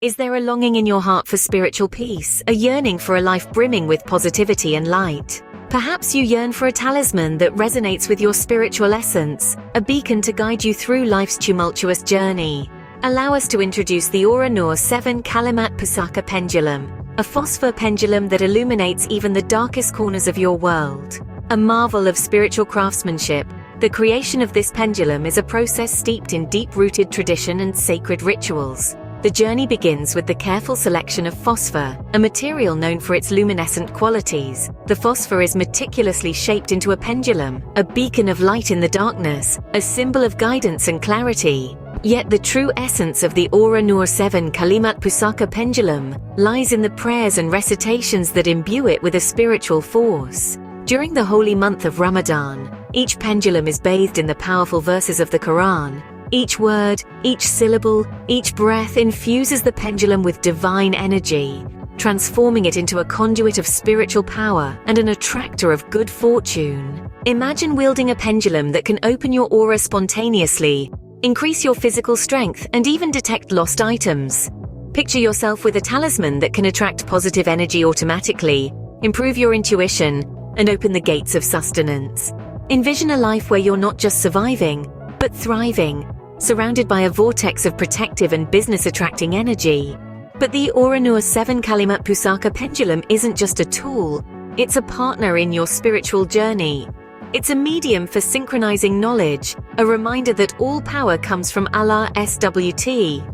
Is there a longing in your heart for spiritual peace, a yearning for a life brimming with positivity and light? Perhaps you yearn for a talisman that resonates with your spiritual essence, a beacon to guide you through life's tumultuous journey. Allow us to introduce the Aura Noor 7 Kalimat Pusaka Pendulum, a phosphor pendulum that illuminates even the darkest corners of your world. A marvel of spiritual craftsmanship, the creation of this pendulum is a process steeped in deep-rooted tradition and sacred rituals. The journey begins with the careful selection of phosphor, a material known for its luminescent qualities. The phosphor is meticulously shaped into a pendulum, a beacon of light in the darkness, a symbol of guidance and clarity. Yet the true essence of the Aura Noor 7 Kalimat Pusaka pendulum lies in the prayers and recitations that imbue it with a spiritual force. During the holy month of Ramadan, each pendulum is bathed in the powerful verses of the Quran. Each word, each syllable, each breath infuses the pendulum with divine energy, transforming it into a conduit of spiritual power and an attractor of good fortune. Imagine wielding a pendulum that can open your aura spontaneously, increase your physical strength, and even detect lost items. Picture yourself with a talisman that can attract positive energy automatically, improve your intuition, and open the gates of sustenance. Envision a life where you're not just surviving, but thriving, surrounded by a vortex of protective and business-attracting energy. But the Aura Noor 7 Kalimat Pusaka pendulum isn't just a tool, it's a partner in your spiritual journey. It's a medium for synchronizing knowledge, a reminder that all power comes from Allah SWT.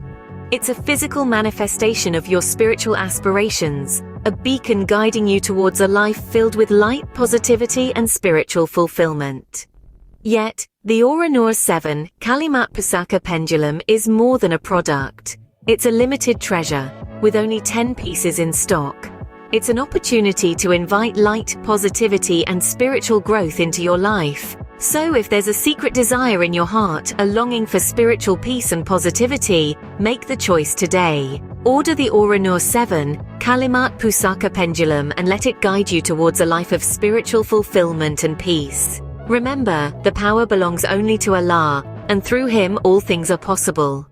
It's a physical manifestation of your spiritual aspirations, a beacon guiding you towards a life filled with light, positivity, and spiritual fulfillment. Yet, the Aura Noor 7 Kalimat Pusaka pendulum is more than a product. It's a limited treasure, with only 10 pieces in stock. It's an opportunity to invite light, positivity, and spiritual growth into your life. So if there's a secret desire in your heart, a longing for spiritual peace and positivity, make the choice today. Order the Aura Noor 7 Kalimat Pusaka pendulum and let it guide you towards a life of spiritual fulfillment and peace. Remember, the power belongs only to Allah, and through Him all things are possible.